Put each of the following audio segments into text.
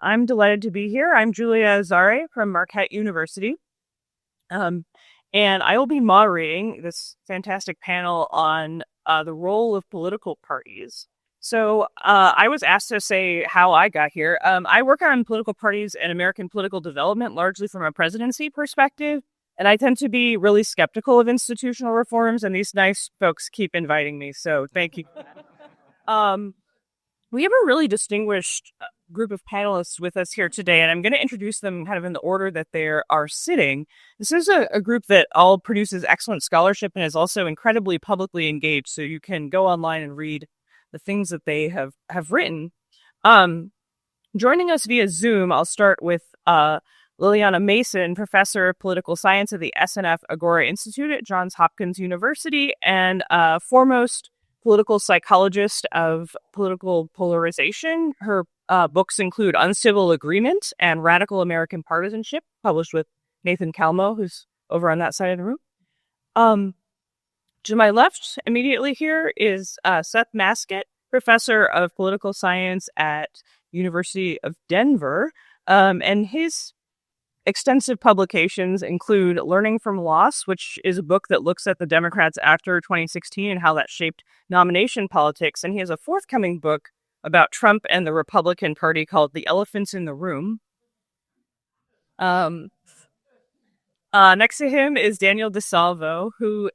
I'm delighted to be here. I'm Julia Azare from Marquette University, um, and I will be moderating this fantastic panel on the role of political parties. I was asked to say how I got here. I work on political parties and American political development, largely from a presidency perspective, and I tend to be really skeptical of institutional reforms, and these nice folks keep inviting me, so thank you. Um, we have a really distinguished group of panelists with us here today, and I'm going to introduce them kind of in the order that they are sitting. This is a group that all produces excellent scholarship and is also incredibly publicly engaged, so you can go online and read the things that they have written. Um, Joining us via Zoom, I'll start with Liliana Mason, professor of political science at the SNF Agora Institute at Johns Hopkins University and foremost political psychologist of political polarization. Her books include Uncivil Agreement and Radical American Partisanship, published with Nathan Kalmo, who's over on that side of the room. To my left, immediately here, is Seth Masket, professor of political science at University of Denver, and his extensive publications include Learning from Loss, which is a book that looks at the Democrats after 2016 and how that shaped nomination politics. And he has a forthcoming book about Trump and the Republican Party called The Elephants in the Room. Next to him is Daniel DeSalvo, who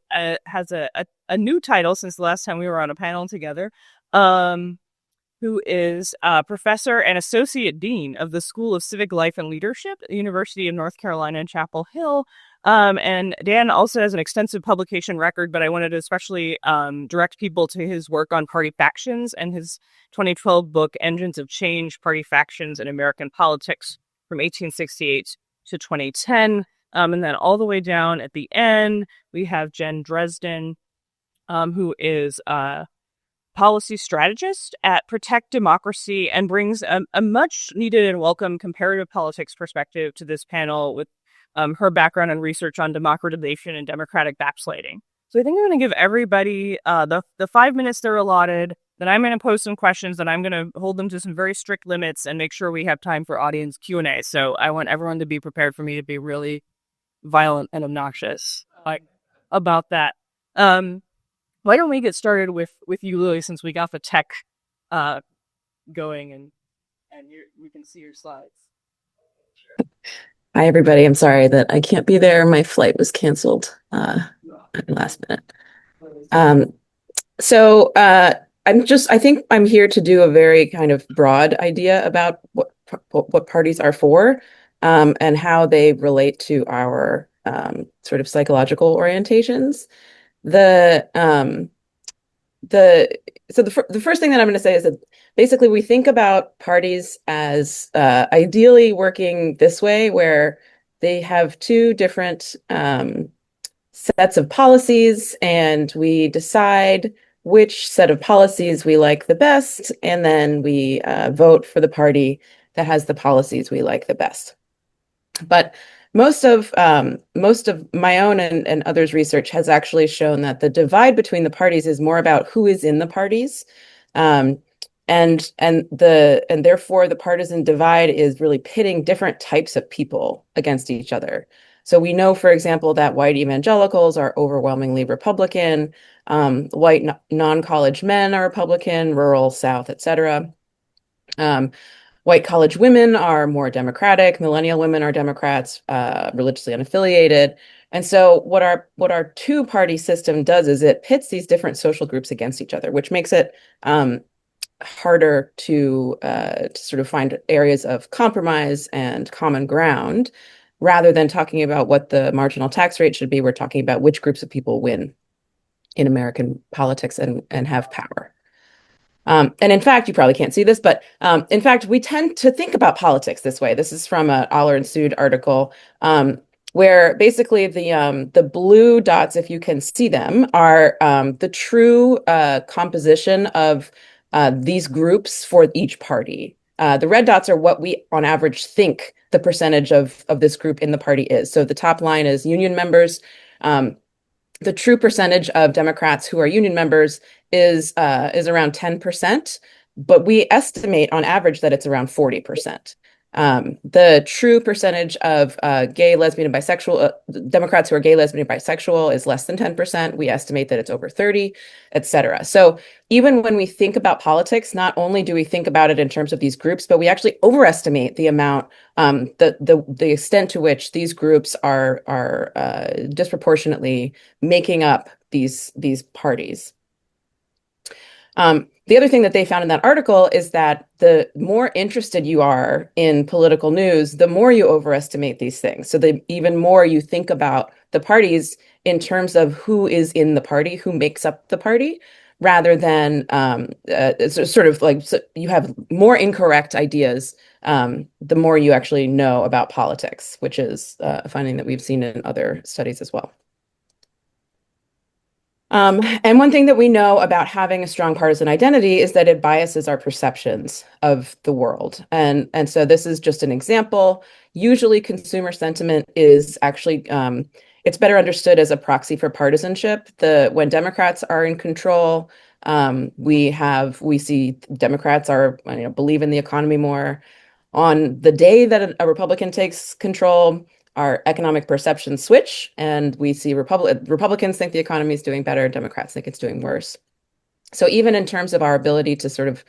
has a new title since the last time we were on a panel together, who is a professor and associate dean of the School of Civic Life and Leadership at the University of North Carolina in Chapel Hill. And Dan also has an extensive publication record, but I wanted to especially direct people to his work on party factions and his 2012 book, Engines of Change, Party Factions in American Politics from 1868 to 2010. And then all the way down at the end, we have Jen Dresden, who is policy strategist at Protect Democracy and brings a much needed and welcome comparative politics perspective to this panel with her background and research on democratization and democratic backsliding. So I think I'm going to give everybody the 5 minutes they're allotted, then I'm going to pose some questions, then I'm going to hold them to some very strict limits and make sure we have time for audience Q&A. So I want everyone to be prepared for me to be really violent and obnoxious about that. Why don't we get started with you, Lily, since we got the tech going and we can see your slides. Hi, everybody. I'm sorry that I can't be there. My flight was canceled last minute. I think I'm here to do a very kind of broad idea about what parties are for and how they relate to our sort of psychological orientations. The first thing that I'm going to say is that basically we think about parties as ideally working this way, where they have two different sets of policies, and we decide which set of policies we like the best, and then we vote for the party that has the policies we like the best. But most of my own and others' research has actually shown that the divide between the parties is more about who is in the parties, and therefore the partisan divide is really pitting different types of people against each other. So we know, for example, that white evangelicals are overwhelmingly Republican, white non-college men are Republican, rural South, etc. White college women are more Democratic. Millennial women are Democrats, religiously unaffiliated. And so what our two-party system does is it pits these different social groups against each other, which makes it harder to sort of find areas of compromise and common ground. Rather than talking about what the marginal tax rate should be, we're talking about which groups of people win in American politics and have power. And in fact, you probably can't see this, but in fact, we tend to think about politics this way. This is from an Aller and Sood article, where basically the blue dots, if you can see them, are the true composition of these groups for each party. The red dots are what we, on average, think the percentage of this group in the party is. So the top line is union members. The true percentage of Democrats who are union members is around 10%, but we estimate on average that it's around 40%. The true percentage of gay, lesbian, and bisexual Democrats who are gay, lesbian, and bisexual is less than 10%. We estimate that it's over 30, et cetera. So even when we think about politics, not only do we think about it in terms of these groups, but we actually overestimate the amount, the extent to which these groups are disproportionately making up these parties. The other thing that they found in that article is that the more interested you are in political news, the more you overestimate these things. So the even more you think about the parties in terms of who is in the party, who makes up the party, rather than it's sort of like so you have more incorrect ideas the more you actually know about politics, which is a finding that we've seen in other studies as well. And one thing that we know about having a strong partisan identity is that it biases our perceptions of the world. And so this is just an example. Usually consumer sentiment is actually it's better understood as a proxy for partisanship. When Democrats are in control, we see Democrats are believe in the economy more. On the day that a Republican takes control, our economic perceptions switch, and we see Republicans think the economy is doing better, Democrats think it's doing worse. So even in terms of our ability to sort of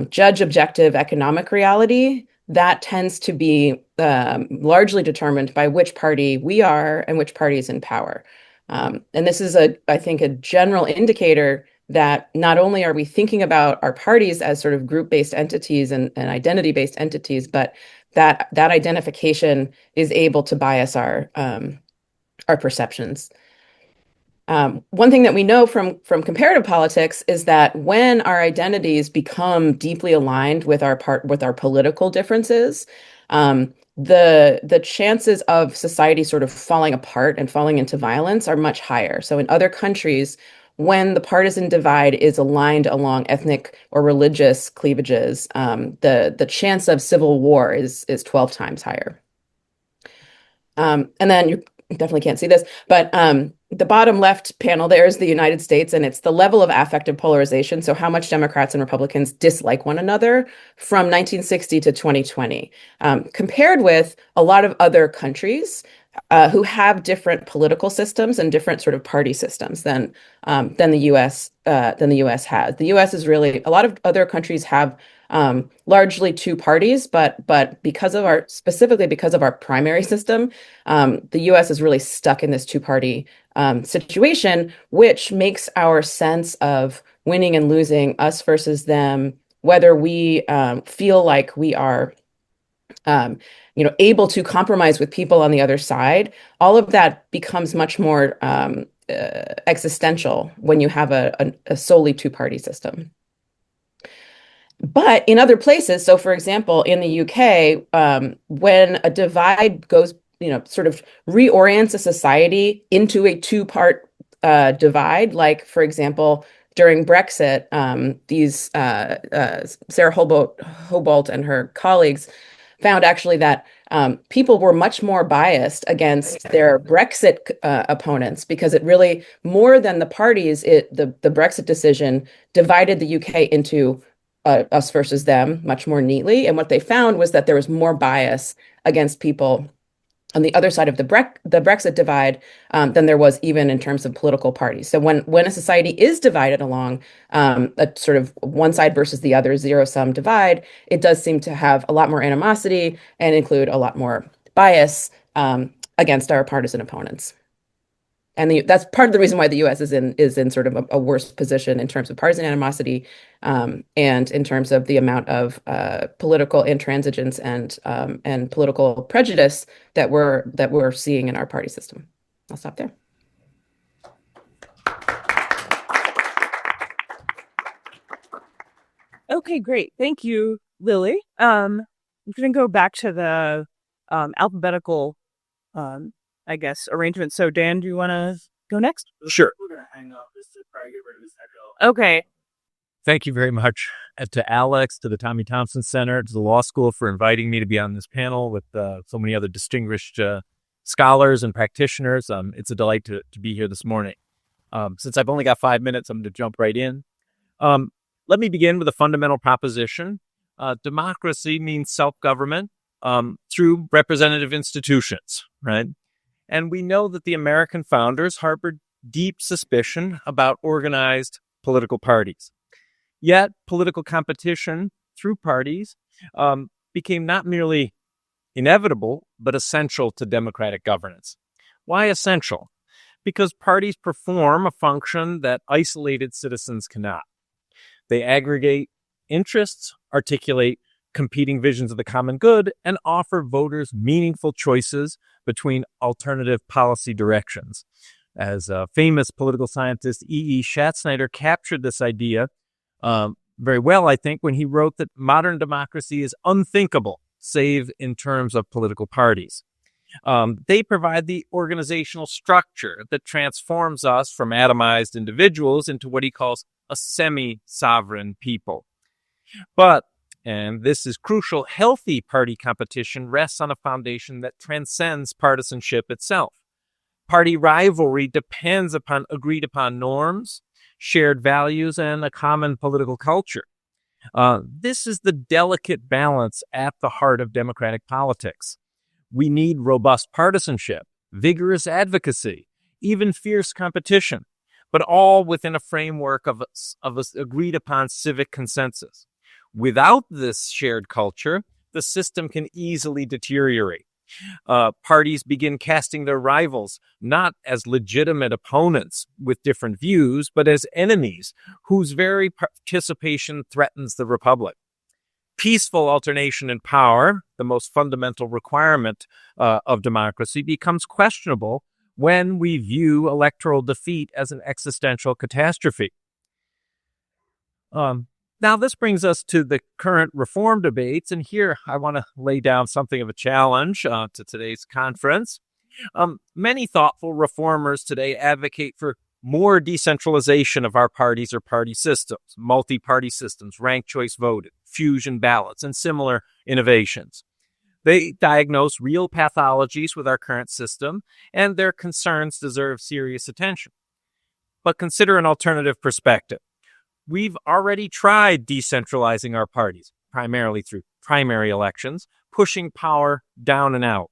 judge objective economic reality, that tends to be largely determined by which party we are and which party is in power. And this is, I think, a general indicator that not only are we thinking about our parties as sort of group-based entities and identity-based entities, but that identification is able to bias our perceptions. One thing that we know from comparative politics is that when our identities become deeply aligned with our political differences, the chances of society sort of falling apart and falling into violence are much higher. So in other countries, when the partisan divide is aligned along ethnic or religious cleavages, the chance of civil war is 12 times higher. And then you definitely can't see this, but the bottom left panel there is the United States, and it's the level of affective polarization. So how much Democrats and Republicans dislike one another from 1960 to 2020, compared with a lot of other countries who have different political systems and different sort of party systems than the U.S. Has. The U.S. is really a lot of other countries have largely two parties, but specifically because of our primary system, the U.S. is really stuck in this two-party situation, which makes our sense of winning and losing, us versus them, whether we feel like we are able to compromise with people on the other side, all of that becomes much more existential when you have a solely two-party system. But in other places, so for example, in the UK, when a divide goes, sort of reorients a society into a two-part divide, like, for example, during Brexit, Sarah Hobalt and her colleagues found actually that people were much more biased against their Brexit opponents because it really, more than the parties, the Brexit decision divided the UK into us versus them much more neatly. And what they found was that there was more bias against people on the other side of the Brexit divide than there was even in terms of political parties. So when a society is divided along a sort of one side versus the other zero-sum divide, it does seem to have a lot more animosity and include a lot more bias against our partisan opponents. And that's part of the reason why the U.S. is in sort of a worse position in terms of partisan animosity, and in terms of the amount of political intransigence and political prejudice that we're seeing in our party system. I'll stop there. Okay, great. Thank you, Lily. I'm going to go back to the alphabetical I guess, arrangement. So, Dan, do you want to go next? Sure. We're going to hang up just to try to get rid of this echo. Okay. Thank you very much to Alex, to the Tommy Thompson Center, to the law school for inviting me to be on this panel with so many other distinguished scholars and practitioners. It's a delight to be here this morning. Since I've only got 5 minutes, I'm going to jump right in. Let me begin with a fundamental proposition. Democracy means self-government through representative institutions, right? And we know that the American founders harbored deep suspicion about organized political parties. Yet, political competition through parties became not merely inevitable, but essential to democratic governance. Why essential? Because parties perform a function that isolated citizens cannot. They aggregate interests, articulate competing visions of the common good, and offer voters meaningful choices between alternative policy directions. As famous political scientist E.E. Schatzsnyder captured this idea very well, I think, when he wrote that modern democracy is unthinkable, save in terms of political parties. They provide the organizational structure that transforms us from atomized individuals into what he calls a semi-sovereign people. But, and this is crucial, healthy party competition rests on a foundation that transcends partisanship itself. Party rivalry depends upon agreed-upon norms, shared values, and a common political culture. This is the delicate balance at the heart of democratic politics. We need robust partisanship, vigorous advocacy, even fierce competition, but all within a framework of an agreed-upon civic consensus. Without this shared culture, the system can easily deteriorate. Parties begin casting their rivals not as legitimate opponents with different views, but as enemies whose very participation threatens the republic. Peaceful alternation in power, the most fundamental requirement of democracy, becomes questionable when we view electoral defeat as an existential catastrophe. Now, this brings us to the current reform debates, and here I want to lay down something of a challenge to today's conference. Many thoughtful reformers today advocate for more decentralization of our parties or party systems, multi-party systems, ranked choice voting, fusion ballots, and similar innovations. They diagnose real pathologies with our current system, and their concerns deserve serious attention. But consider an alternative perspective. We've already tried decentralizing our parties, primarily through primary elections, pushing power down and out.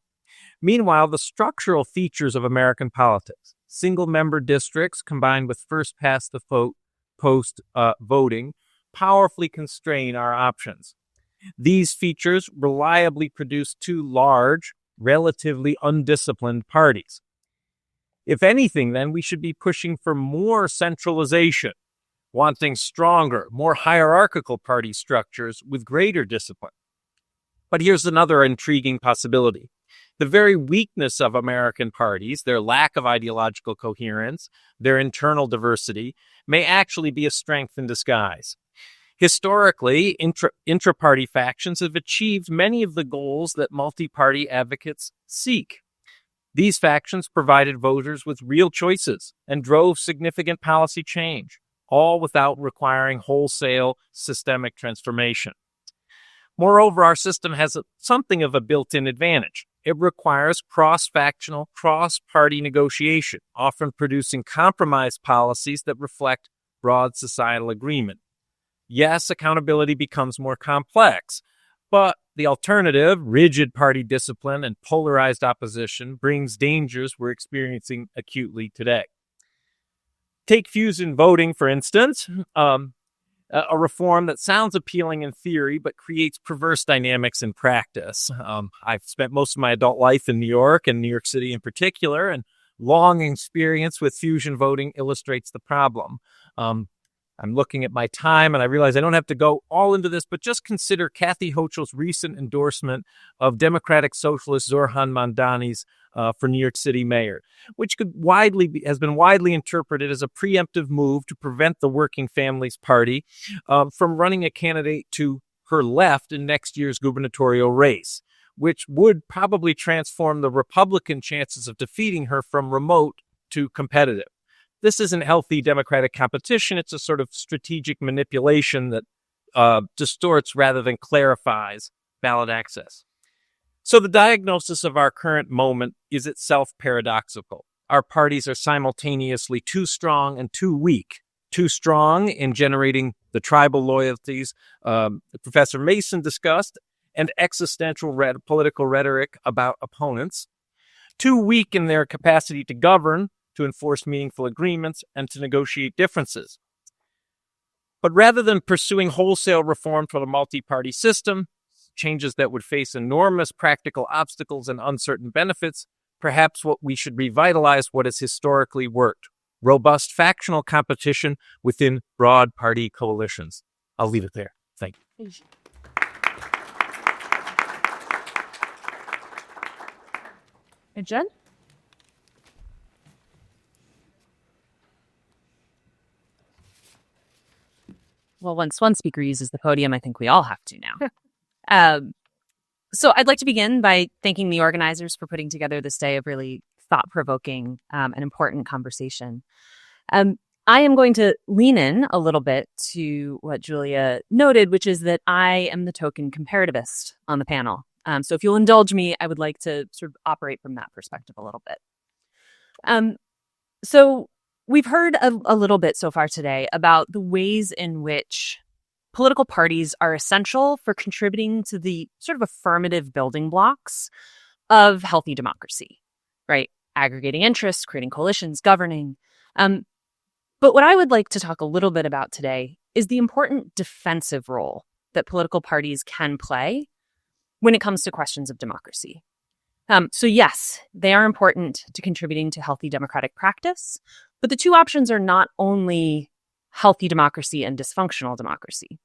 Meanwhile, the structural features of American politics, single-member districts combined with first-past-the-post voting, powerfully constrain our options. These features reliably produce two large, relatively undisciplined parties. If anything, then, we should be pushing for more centralization, wanting stronger, more hierarchical party structures with greater discipline. But here's another intriguing possibility. The very weakness of American parties, their lack of ideological coherence, their internal diversity, may actually be a strength in disguise. Historically, intra-party factions have achieved many of the goals that multi-party advocates seek. These factions provided voters with real choices and drove significant policy change, all without requiring wholesale systemic transformation. Moreover, our system has something of a built-in advantage. It requires cross-factional, cross-party negotiation, often producing compromise policies that reflect broad societal agreement. Yes, accountability becomes more complex, but the alternative, rigid party discipline and polarized opposition, brings dangers we're experiencing acutely today. Take fusion voting, for instance, a reform that sounds appealing in theory, but creates perverse dynamics in practice. I've spent most of my adult life in New York, and New York City in particular, and long experience with fusion voting illustrates the problem. I'm looking at my time, and I realize I don't have to go all into this, but just consider Kathy Hochul's recent endorsement of Democratic Socialist Zoran Mandani's for New York City mayor, which has been widely interpreted as a preemptive move to prevent the Working Families Party from running a candidate to her left in next year's gubernatorial race, which would probably transform the Republican chances of defeating her from remote to competitive. This isn't healthy democratic competition. It's a sort of strategic manipulation that distorts rather than clarifies ballot access. So the diagnosis of our current moment is itself paradoxical. Our parties are simultaneously too strong and too weak, too strong in generating the tribal loyalties Professor Mason discussed, and existential political rhetoric about opponents, too weak in their capacity to govern, to enforce meaningful agreements, and to negotiate differences. But rather than pursuing wholesale reform for the multi-party system, changes that would face enormous practical obstacles and uncertain benefits, perhaps what we should revitalize what has historically worked: robust factional competition within broad party coalitions. I'll leave it there. Thank you. And Jen? Well, once one speaker uses the podium, I think we all have to now. So I'd like to begin by thanking the organizers for putting together this day of really thought-provoking and important conversation. I am going to lean in a little bit to what Julia noted, which is that I am the token comparativist on the panel. So if you'll indulge me, I would like to sort of operate from that perspective a little bit. So we've heard a little bit so far today about the ways in which political parties are essential for contributing to the sort of affirmative building blocks of healthy democracy, right? Aggregating interests, creating coalitions, governing. But what I would like to talk a little bit about today is the important defensive role that political parties can play when it comes to questions of democracy. So yes, they are important to contributing to healthy democratic practice, but the two options are not only healthy democracy and dysfunctional democracy.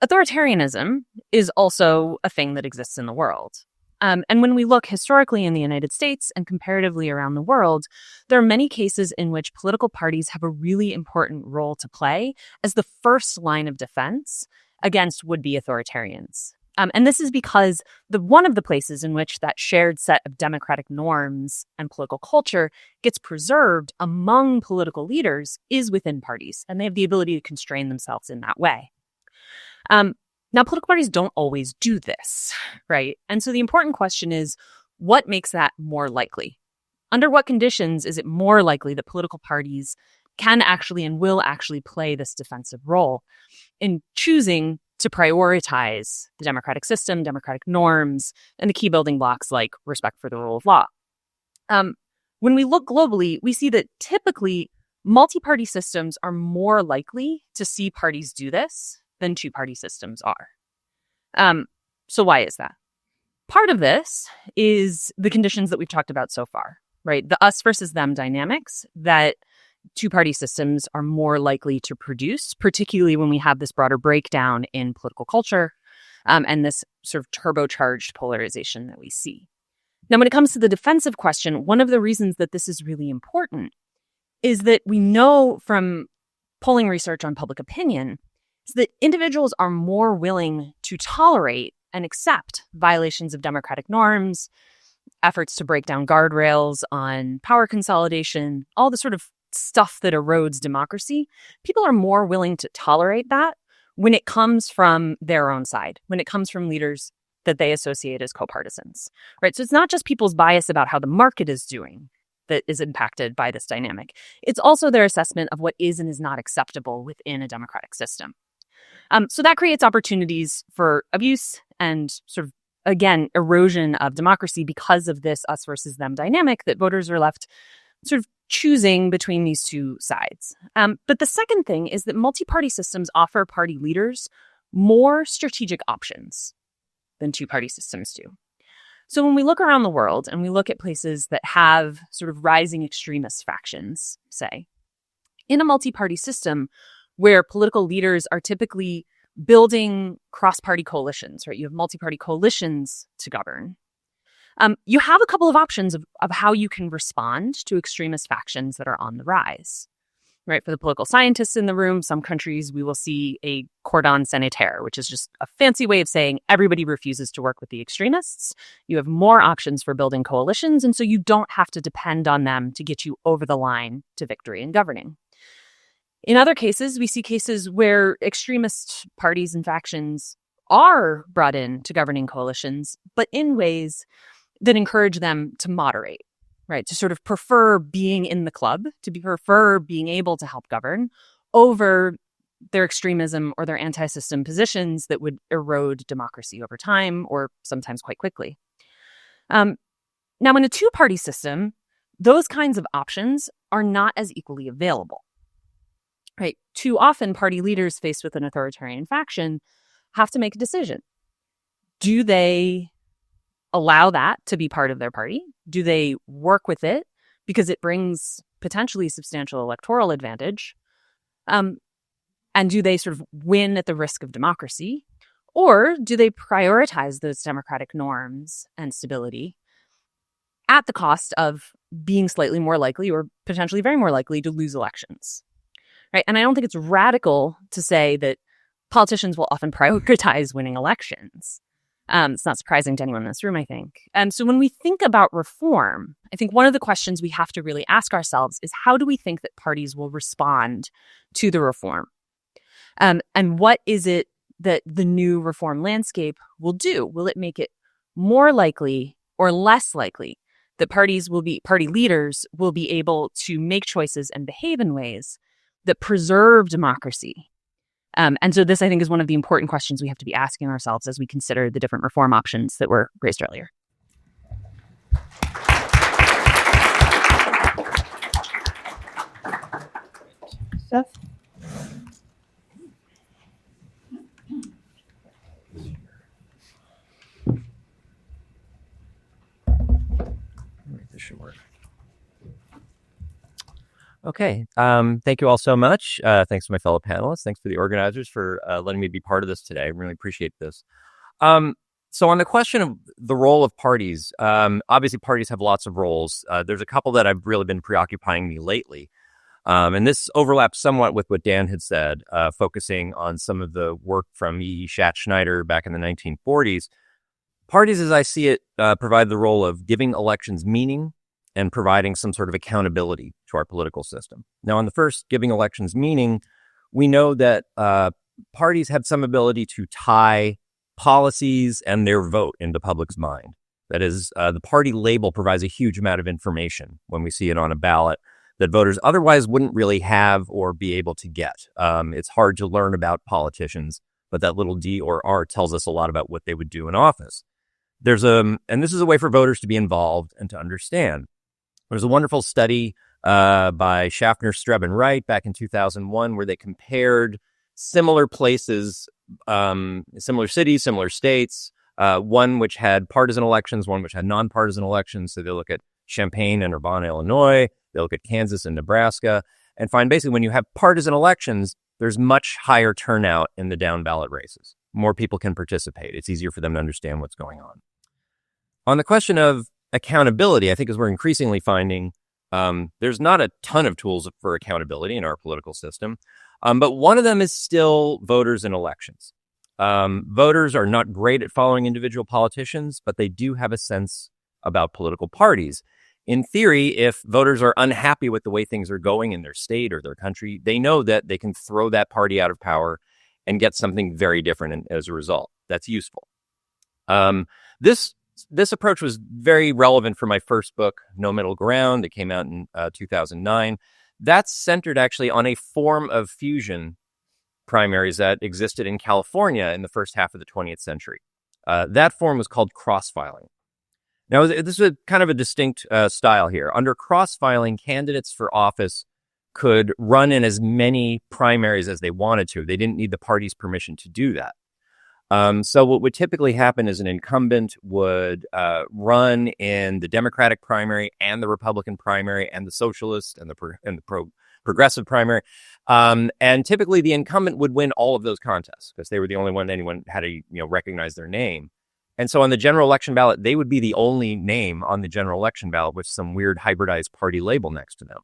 Authoritarianism is also a thing that exists in the world. And when we look historically in the United States and comparatively around the world, there are many cases in which political parties have a really important role to play as the first line of defense against would-be authoritarians. And this is because one of the places in which that shared set of democratic norms and political culture gets preserved among political leaders is within parties, and they have the ability to constrain themselves in that way. Now, political parties don't always do this, right? And so the important question is, what makes that more likely? Under what conditions is it more likely that political parties can actually and will actually play this defensive role in choosing to prioritize the democratic system, democratic norms, and the key building blocks like respect for the rule of law? When we look globally, we see that typically multi-party systems are more likely to see parties do this than two-party systems are. So why is that? Part of this is the conditions that we've talked about so far, right? The us versus them dynamics that two-party systems are more likely to produce, particularly when we have this broader breakdown in political culture and this sort of turbocharged polarization that we see. Now, when it comes to the defensive question, one of the reasons that this is really important is that we know from polling research on public opinion is that individuals are more willing to tolerate and accept violations of democratic norms, efforts to break down guardrails on power consolidation, all the sort of stuff that erodes democracy. People are more willing to tolerate that when it comes from their own side, when it comes from leaders that they associate as co-partisans, right? So it's not just people's bias about how the market is doing that is impacted by this dynamic. It's also their assessment of what is and is not acceptable within a democratic system. So that creates opportunities for abuse and sort of, again, erosion of democracy because of this us versus them dynamic that voters are left sort of choosing between these two sides. But the second thing is that multi-party systems offer party leaders more strategic options than two-party systems do. So when we look around the world and we look at places that have sort of rising extremist factions, say, in a multi-party system where political leaders are typically building cross-party coalitions, right? You have multi-party coalitions to govern. You have a couple of options of how you can respond to extremist factions that are on the rise, right? For the political scientists in the room, some countries we will see a cordon sanitaire, which is just a fancy way of saying everybody refuses to work with the extremists. You have more options for building coalitions, and so you don't have to depend on them to get you over the line to victory in governing. In other cases, we see cases where extremist parties and factions are brought in to governing coalitions, but in ways that encourage them to moderate, right? To sort of prefer being in the club, to prefer being able to help govern over their extremism or their anti-system positions that would erode democracy over time or sometimes quite quickly. Now, in a two-party system, those kinds of options are not as equally available. Right? Too often, party leaders faced with an authoritarian faction have to make a decision. Do they allow that to be part of their party? Do they work with it because it brings potentially substantial electoral advantage? And do they sort of win at the risk of democracy? Or do they prioritize those democratic norms and stability at the cost of being slightly more likely or potentially very more likely to lose elections? Right? And I don't think it's radical to say that politicians will often prioritize winning elections. It's not surprising to anyone in this room, I think. So when we think about reform, I think one of the questions we have to really ask ourselves is, how do we think that parties will respond to the reform? And what is it that the new reform landscape will do? Will it make it more likely or less likely that party leaders will be able to make choices and behave in ways that preserve democracy? And so this, I think, is one of the important questions we have to be asking ourselves as we consider the different reform options that were raised earlier. Seth? This should work. Okay. Thank you all so much. Thanks to my fellow panelists. Thanks to the organizers for letting me be part of this today. I really appreciate this. So on the question of the role of parties, obviously parties have lots of roles. There's a couple that have really been preoccupying me lately. And this overlaps somewhat with what Dan had said, focusing on some of the work from E. Schattschneider back in the 1940s. Parties, as I see it, provide the role of giving elections meaning and providing some sort of accountability to our political system. Now, on the first, giving elections meaning, we know that parties have some ability to tie policies and their vote into the public's mind. That is, the party label provides a huge amount of information when we see it on a ballot that voters otherwise wouldn't really have or be able to get. It's hard to learn about politicians, but that little D or R tells us a lot about what they would do in office. And this is a way for voters to be involved and to understand. There's a wonderful study by Schaffner, Streb, and Wright back in 2001 where they compared similar places, similar cities, similar states, one which had partisan elections, one which had nonpartisan elections. So they look at Champaign and Urbana, Illinois. They look at Kansas and Nebraska and find basically when you have partisan elections, there's much higher turnout in the down ballot races. More people can participate. It's easier for them to understand what's going on. On the question of accountability, I think as we're increasingly finding, there's not a ton of tools for accountability in our political system. But one of them is still voters in elections. Voters are not great at following individual politicians, but they do have a sense about political parties. In theory, if voters are unhappy with the way things are going in their state or their country, they know that they can throw that party out of power and get something very different as a result. That's useful. This approach was very relevant for my first book, No Middle Ground. It came out in 2009. That's centered actually on a form of fusion primaries that existed in California in the first half of the 20th century. That form was called cross-filing. Now, this is a kind of a distinct style here. Under cross-filing, candidates for office could run in as many primaries as they wanted to. They didn't need the party's permission to do that. So what would typically happen is an incumbent would run in the Democratic primary and the Republican primary and the Socialist and the Progressive primary. And typically the incumbent would win all of those contests because they were the only one anyone had to recognize their name. And so on the general election ballot, they would be the only name on the general election ballot with some weird hybridized party label next to them.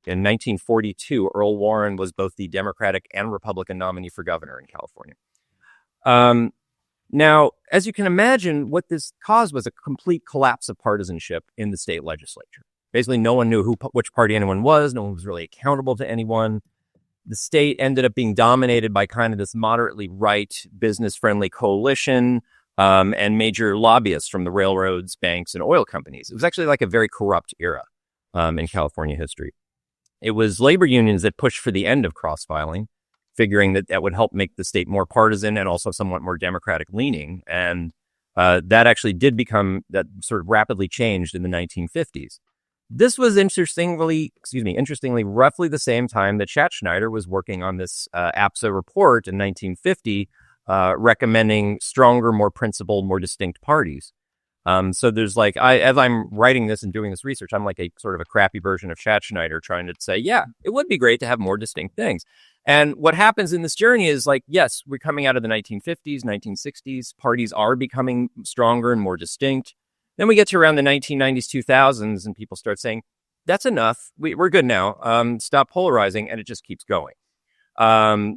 In 1942, Earl Warren was both the Democratic and Republican nominee for governor in California. Now, as you can imagine, what this caused was a complete collapse of partisanship in the state legislature. Basically, no one knew which party anyone was. No one was really accountable to anyone. The state ended up being dominated by kind of this moderately right, business-friendly coalition and major lobbyists from the railroads, banks, and oil companies. It was actually like a very corrupt era in California history. It was labor unions that pushed for the end of cross-filing, figuring that that would help make the state more partisan and also somewhat more Democratic leaning. And that actually did become, that sort of rapidly changed in the 1950s. This was interestingly, roughly the same time that Schattschneider was working on this APSA report in 1950, recommending stronger, more principled, more distinct parties. So there's like, as I'm writing this and doing this research, I'm like a sort of a crappy version of Schattschneider trying to say, yeah, it would be great to have more distinct things. And what happens in this journey is like, yes, we're coming out of the 1950s, 1960s, parties are becoming stronger and more distinct. Then we get to around the 1990s, 2000s, and people start saying, that's enough. We're good now. Stop polarizing. And it just keeps going. So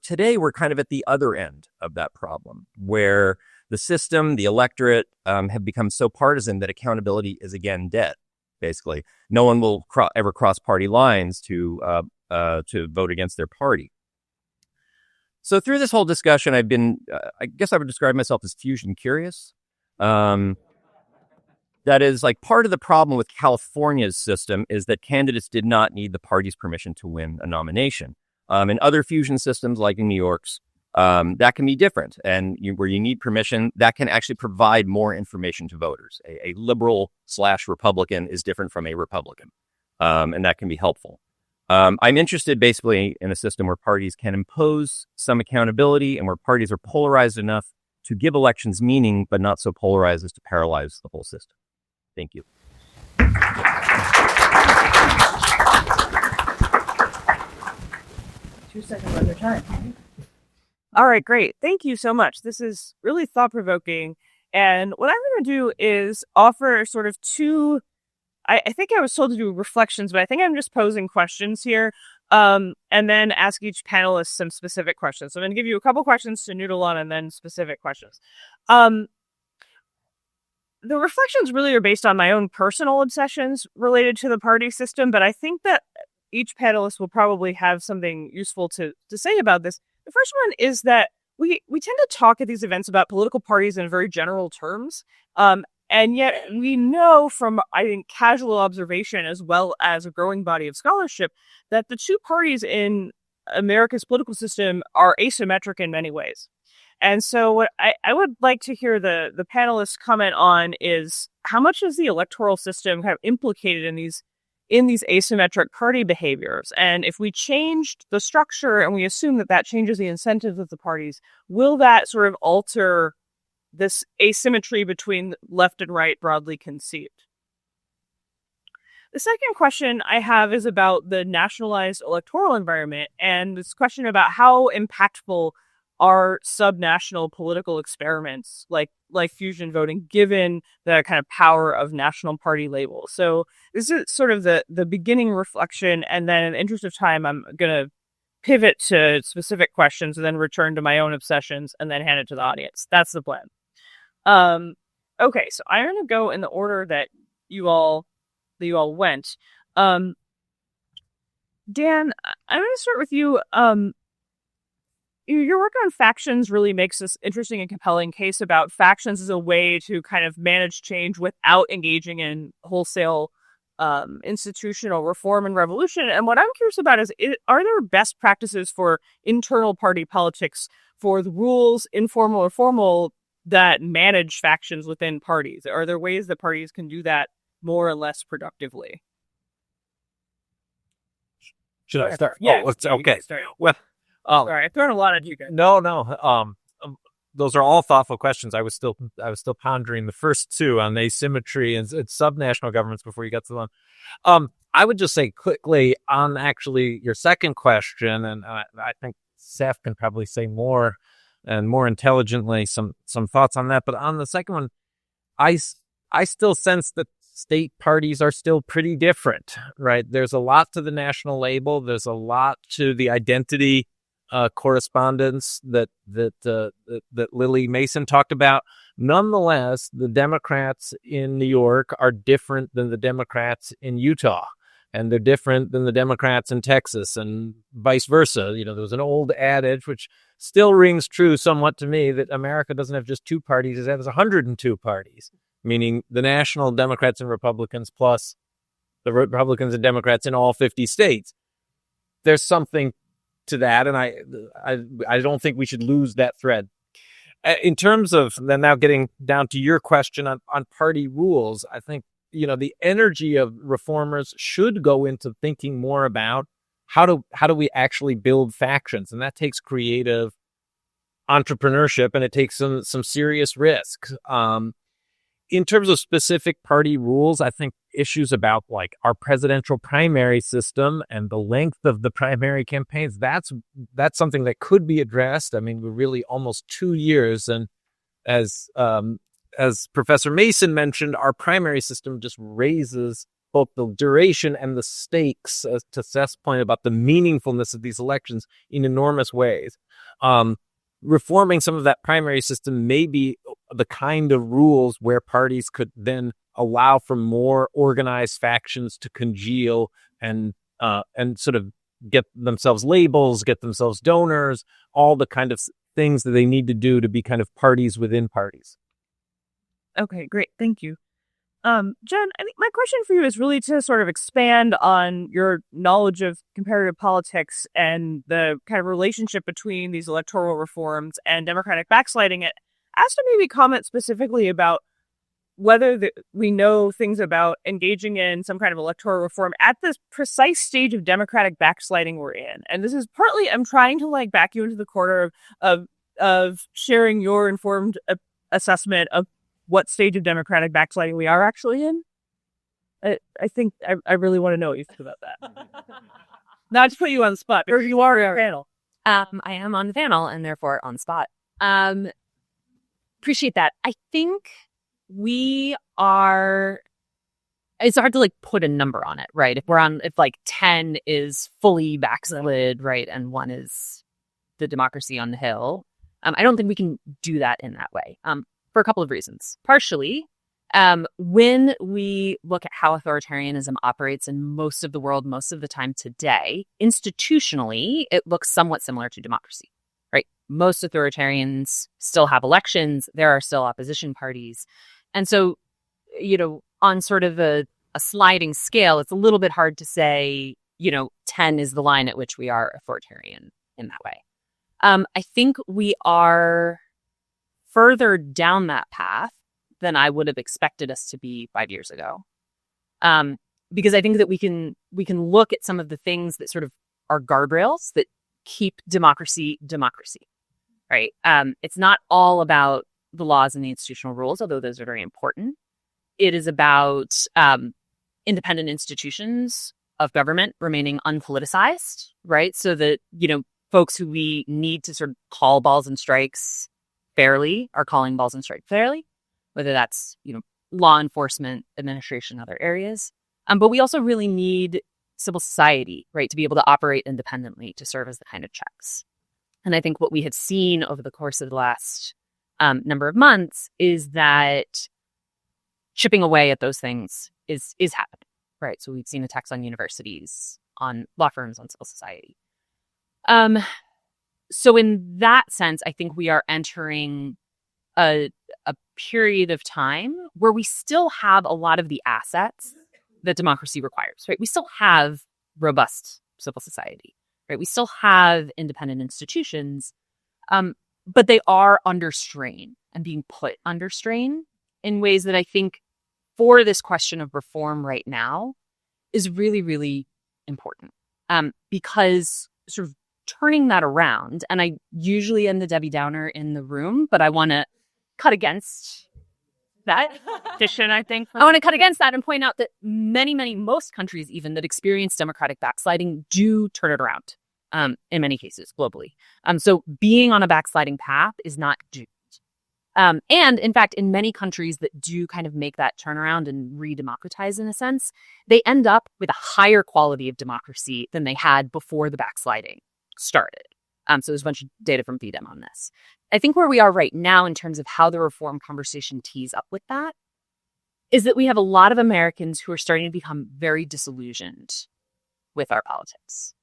today we're kind of at the other end of that problem, where the system, the electorate, have become so partisan that accountability is again dead. Basically, no one will ever cross party lines to vote against their party. So through this whole discussion, I've been, I guess I would describe myself as fusion curious. That is, like, part of the problem with California's system is that candidates did not need the party's permission to win a nomination. In other fusion systems, like in New York's, that can be different. And where you need permission, that can actually provide more information to voters. A liberal/Republican is different from a Republican, and that can be helpful. I'm interested basically in a system where parties can impose some accountability and where parties are polarized enough to give elections meaning, but not so polarized as to paralyze the whole system. Thank you. 2 seconds under time. All right, great. Thank you so much. This is really thought-provoking. And what I'm going to do is offer sort of two, I think I was told to do reflections, but I think I'm just posing questions here, and then ask each panelist some specific questions. So I'm going to give you a couple questions to noodle on and then specific questions. The reflections really are based on my own personal obsessions related to the party system, but I think that each panelist will probably have something useful to say about this. The first one is that we tend to talk at these events about political parties in very general terms. And yet we know from, I think, casual observation as well as a growing body of scholarship that the two parties in America's political system are asymmetric in many ways. And so what I would like to hear the panelists comment on is how much is the electoral system kind of implicated in these asymmetric party behaviors? And if we changed the structure and we assume that changes the incentives of the parties, will that sort of alter this asymmetry between left and right broadly conceived? The second question I have is about the nationalized electoral environment, and this question about how impactful are subnational political experiments like fusion voting, given the kind of power of national party labels. So this is sort of the beginning reflection, and then in the interest of time, I'm going to pivot to specific questions and then return to my own obsessions and then hand it to the audience. That's the plan. Okay, so I'm going to go in the order that you all went. Dan, I'm going to start with you. Your work on factions really makes this interesting and compelling case about factions as a way to kind of manage change without engaging in wholesale institutional reform and revolution. And what I'm curious about is, are there best practices for internal party politics for the rules, informal or formal, that manage factions within parties? Are there ways that parties can do that more or less productively? Should I start? Yeah. Oh, okay. Well, sorry, I've thrown a lot at you guys. No. Those are all thoughtful questions. I was still pondering the first two on asymmetry and subnational governments before you got to the one. I would just say quickly on actually your second question, and I think Seth can probably say more and more intelligently some thoughts on that. But on the second one, I still sense that state parties are still pretty different, right? There's a lot to the national label. There's a lot to the identity correspondence that Lily Mason talked about. Nonetheless, the Democrats in New York are different than the Democrats in Utah, and they're different than the Democrats in Texas, and vice versa. You know, there was an old adage which still rings true somewhat to me, that America doesn't have just two parties; it has 102 parties, meaning the national Democrats and Republicans plus the Republicans and Democrats in all 50 states. There's something to that, and I don't think we should lose that thread. In terms of then now getting down to your question on party rules, I think, the energy of reformers should go into thinking more about how do we actually build factions, and that takes creative entrepreneurship, and it takes some serious risk. In terms of specific party rules, I think issues about like our presidential primary system and the length of the primary campaigns, that's something that could be addressed. I mean, we're really almost 2 years. And as Professor Mason mentioned, our primary system just raises both the duration and the stakes, to Seth's point about the meaningfulness of these elections, in enormous ways. Reforming some of that primary system may be the kind of rules where parties could then allow for more organized factions to congeal and sort of get themselves labels, get themselves donors, all the kind of things that they need to do to be kind of parties within parties. Okay, great. Thank you. Jen, I think my question for you is really to sort of expand on your knowledge of comparative politics and the kind of relationship between these electoral reforms and Democratic backsliding. It as to maybe comment specifically about whether we know things about engaging in some kind of electoral reform at this precise stage of Democratic backsliding we're in. And this is partly, I'm trying to like back you into the corner of sharing your informed assessment of what stage of Democratic backsliding we are actually in. I think I really want to know what you think about that. Not to put you on the spot, because you are on the panel. I am on the panel and therefore on the spot. Appreciate that. I think we are, it's hard to like put a number on it, right? If like 10 is fully backslid, right, and 1 is the democracy on the hill, I don't think we can do that in that way, for a couple of reasons. Partially, when we look at how authoritarianism operates in most of the world, most of the time today, institutionally, it looks somewhat similar to democracy, right? Most authoritarians still have elections. There are still opposition parties. And so, on sort of a sliding scale, it's a little bit hard to say, 10 is the line at which we are authoritarian in that way. I think we are further down that path than I would have expected us to be 5 years ago. Because I think that we can look at some of the things that sort of are guardrails that keep democracy, right? It's not all about the laws and the institutional rules, although those are very important. It is about independent institutions of government remaining unpoliticized, right? So that, folks who we need to sort of call balls and strikes fairly are calling balls and strikes fairly, whether that's, law enforcement, administration, other areas. But we also really need civil society, right, to be able to operate independently, to serve as the kind of checks. And I think what we have seen over the course of the last number of months is that chipping away at those things is happening, right? So we've seen attacks on universities, on law firms, on civil society. So in that sense, I think we are entering a period of time where we still have a lot of the assets that democracy requires, right? We still have robust civil society, right? We still have independent institutions, but they are under strain and being put under strain in ways that I think for this question of reform right now is really, really important. Because sort of turning that around, and I usually am the Debbie Downer in the room, but I want to cut against that petition, I think. I want to cut against that and point out that most countries even that experience democratic backsliding do turn it around, in many cases globally. So being on a backsliding path is not doomed. And in fact, in many countries that do kind of make that turnaround and re-democratize in a sense, they end up with a higher quality of democracy than they had before the backsliding started. So there's a bunch of data from VDEM on this. I think where we are right now in terms of how the reform conversation tees up with that is that we have a lot of Americans who are starting to become very disillusioned with our politics,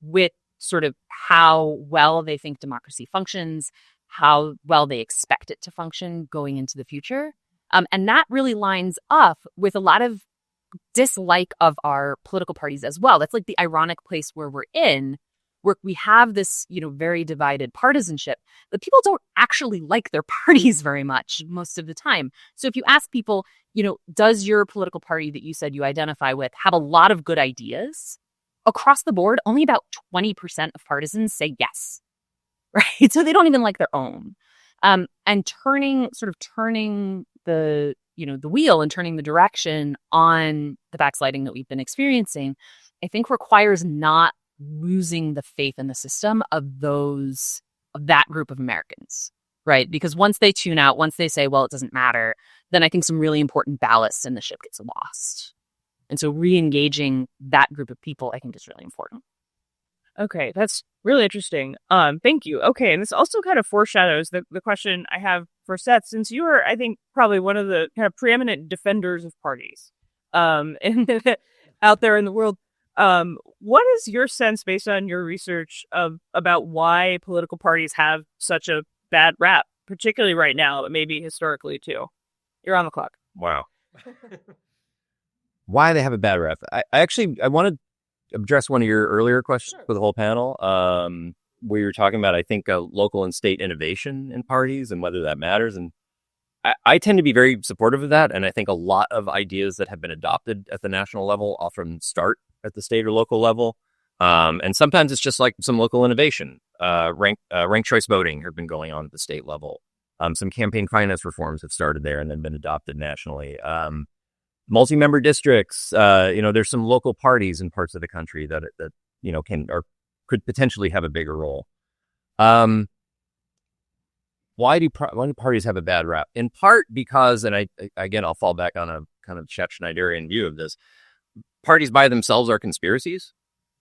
with sort of how well they think democracy functions, how well they expect it to function going into the future. And that really lines up with a lot of dislike of our political parties as well. That's like the ironic place where we're in, where we have this, very divided partisanship, but people don't actually like their parties very much most of the time. So if you ask people, does your political party that you said you identify with have a lot of good ideas? Across the board, only about 20% of partisans say yes, right? So they don't even like their own. And turning the wheel and turning the direction on the backsliding that we've been experiencing, I think requires not losing the faith in the system of that group of Americans, right? Because once they tune out, once they say, well, it doesn't matter, then I think some really important ballast in the ship gets lost. And so re-engaging that group of people, I think, is really important. Okay, that's really interesting. Thank you. Okay, and this also kind of foreshadows the question I have for Seth, since you are, I think, probably one of the kind of preeminent defenders of parties and out there in the world. What is your sense, based on your research, about why political parties have such a bad rap, particularly right now, but maybe historically too? You're on the clock. Wow. Why they have a bad rap? I want to address one of your earlier questions for the whole panel, where you're talking about, I think, local and state innovation in parties and whether that matters. And I tend to be very supportive of that. And I think a lot of ideas that have been adopted at the national level often start at the state or local level. And sometimes it's just like some local innovation. Ranked choice voting has been going on at the state level. Some campaign finance reforms have started there and then been adopted nationally. Multi-member districts, there's some local parties in parts of the country that could potentially have a bigger role. Why do parties have a bad rap? In part because, and I'll fall back on a kind of Schneiderian view of this, parties by themselves are conspiracies,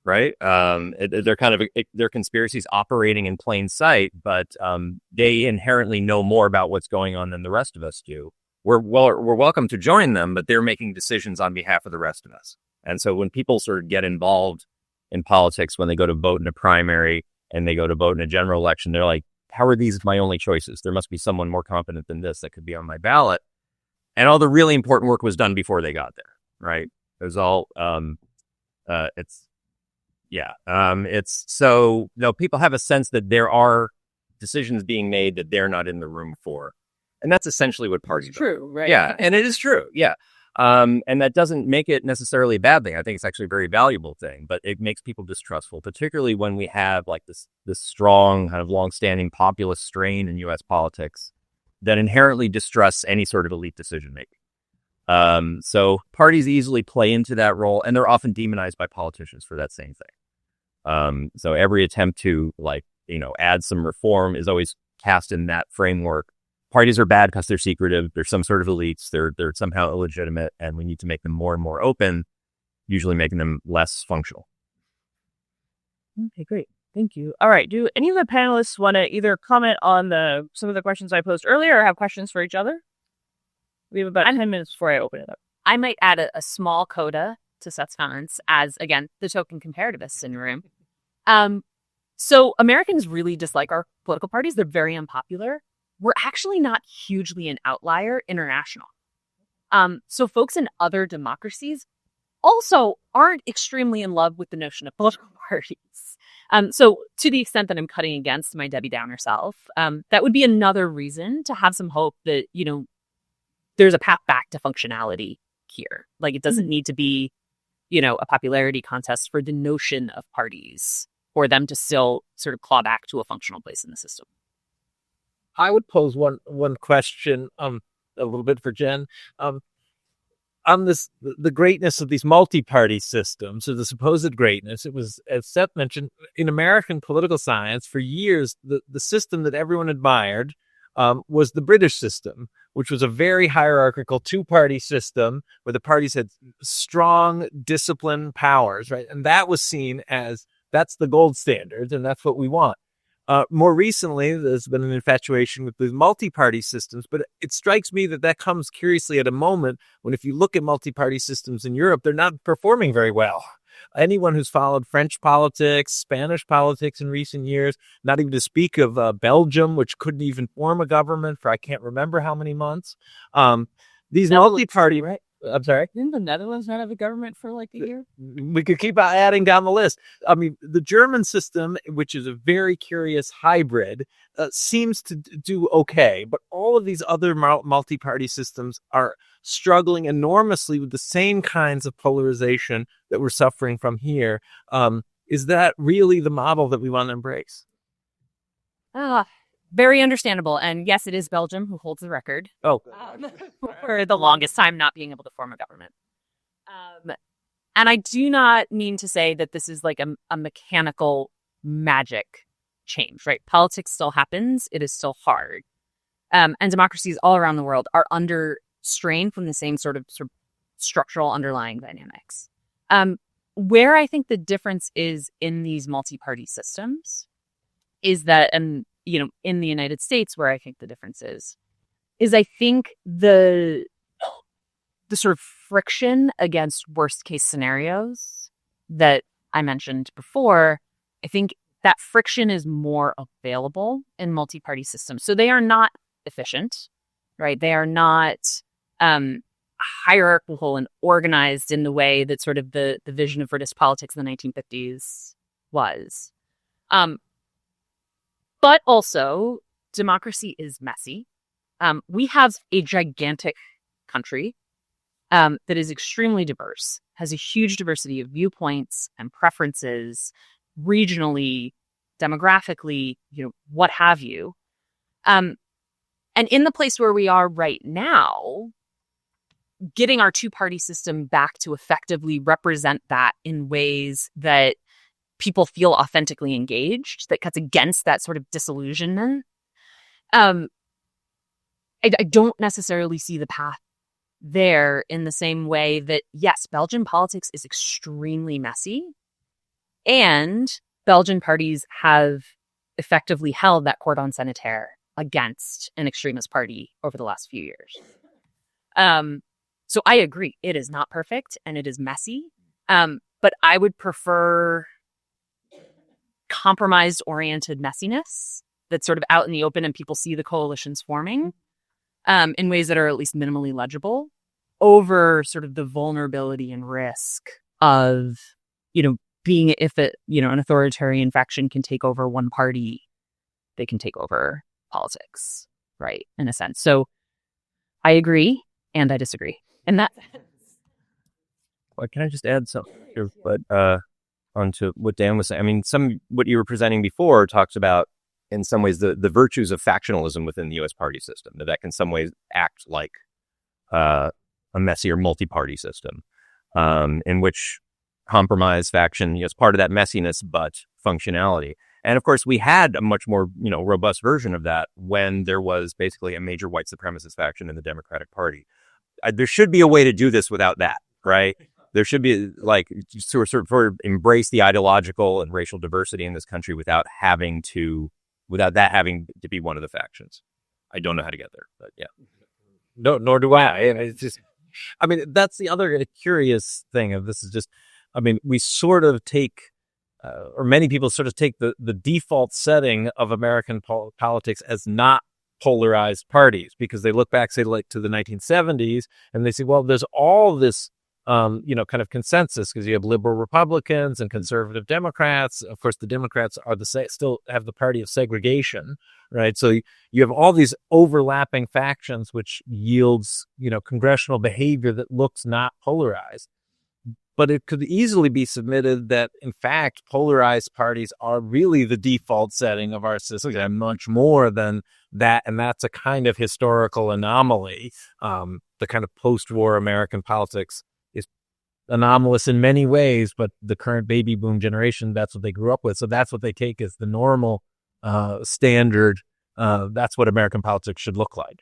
right? They're conspiracies operating in plain sight, but they inherently know more about what's going on than the rest of us do. We're welcome to join them, but they're making decisions on behalf of the rest of us. And so when people sort of get involved in politics, when they go to vote in a primary and they go to vote in a general election, they're like, how are these my only choices? There must be someone more competent than this that could be on my ballot. And all the really important work was done before they got there, right? It was all, people have a sense that there are decisions being made that they're not in the room for. And that's essentially what parties are. True, right? Yeah, and it is true, yeah. And that doesn't make it necessarily a bad thing. I think it's actually a very valuable thing, but it makes people distrustful, particularly when we have like this strong kind of longstanding populist strain in U.S. politics that inherently distrusts any sort of elite decision making. So parties easily play into that role, and they're often demonized by politicians for that same thing. So every attempt to add some reform is always cast in that framework. Parties are bad because they're secretive. They're some sort of elites. They're somehow illegitimate, and we need to make them more and more open, usually making them less functional. Okay, great. Thank you. All right. Do any of the panelists want to either comment on some of the questions I posed earlier or have questions for each other? We have about 10 minutes before I open it up. I might add a small coda to Seth's comments as, again, the token comparativists in the room. So Americans really dislike our political parties. They're very unpopular. We're actually not hugely an outlier international. So folks in other democracies also aren't extremely in love with the notion of political parties. So to the extent that I'm cutting against my Debbie Downer self, that would be another reason to have some hope that, there's a path back to functionality here. Like it doesn't need to be, a popularity contest for the notion of parties for them to still sort of claw back to a functional place in the system. I would pose one question, a little bit for Jen, on the greatness of these multi-party systems, or the supposed greatness. It was, as Seth mentioned, in American political science for years, the system that everyone admired was the British system, which was a very hierarchical two-party system where the parties had strong discipline powers, right? And that was seen as that's the gold standard, and that's what we want. More recently, there's been an infatuation with the multi-party systems, but it strikes me that comes curiously at a moment when, if you look at multi-party systems in Europe, they're not performing very well. Anyone who's followed French politics, Spanish politics in recent years, not even to speak of Belgium, which couldn't even form a government for I can't remember how many months. These multi-party, right? I'm sorry. Didn't the Netherlands not have a government for like a year? We could keep adding down the list. I mean, the German system, which is a very curious hybrid, seems to do okay, but all of these other multi-party systems are struggling enormously with the same kinds of polarization that we're suffering from here. Is that really the model that we want to embrace? Very understandable. And yes, it is Belgium who holds the record Oh, for the longest time not being able to form a government. And I do not mean to say that this is like a mechanical magic change, right? Politics still happens. It is still hard. And democracies all around the world are under strain from the same sort of structural underlying dynamics. Where I think the difference is in these multi-party systems is that, and in the United States, where I think the difference is I think the sort of friction against worst case scenarios that I mentioned before, I think that friction is more available in multi-party systems. So they are not efficient, right? They are not hierarchical and organized in the way that sort of the vision of British politics in the 1950s was. But also, democracy is messy. We have a gigantic country that is extremely diverse, has a huge diversity of viewpoints and preferences, regionally, demographically, what have you. And in the place where we are right now, getting our two-party system back to effectively represent that in ways that people feel authentically engaged, that cuts against that sort of disillusionment. I don't necessarily see the path there in the same way that, yes, Belgian politics is extremely messy, and Belgian parties have effectively held that cordon sanitaire against an extremist party over the last few years. So I agree, it is not perfect and it is messy, but I would prefer compromise-oriented messiness that's sort of out in the open and people see the coalitions forming in ways that are at least minimally legible over sort of the vulnerability and risk of, being, if an authoritarian faction can take over one party, they can take over politics, right? In a sense. So I agree and I disagree. And that Well, can I just add something here, onto what Dan was saying? I mean, what you were presenting before talks about, in some ways, the virtues of factionalism within the U.S. party system, that can in some ways act like a messier multi-party system, in which compromise faction is part of that messiness, but functionality. And of course, we had a much more, robust version of that when there was basically a major white supremacist faction in the Democratic Party. There should be a way to do this without that, right? There should be sort of embrace the ideological and racial diversity in this country without that having to be one of the factions. I don't know how to get there, but yeah. No, nor do I. And it's just, that's the other curious thing of this is just, we sort of take, or many people sort of take the default setting of American politics as not polarized parties, because they look back, say, like to the 1970s, and they say, well, there's all this, kind of consensus, because you have liberal Republicans and conservative Democrats. Of course, the Democrats are still have the party of segregation, right? So you have all these overlapping factions, which yields, congressional behavior that looks not polarized. But it could easily be submitted that, in fact, polarized parties are really the default setting of our system, and much more than that. And that's a kind of historical anomaly. The kind of post-war American politics is anomalous in many ways, but the current baby boom generation, that's what they grew up with. So that's what they take as the normal standard. That's what American politics should look like.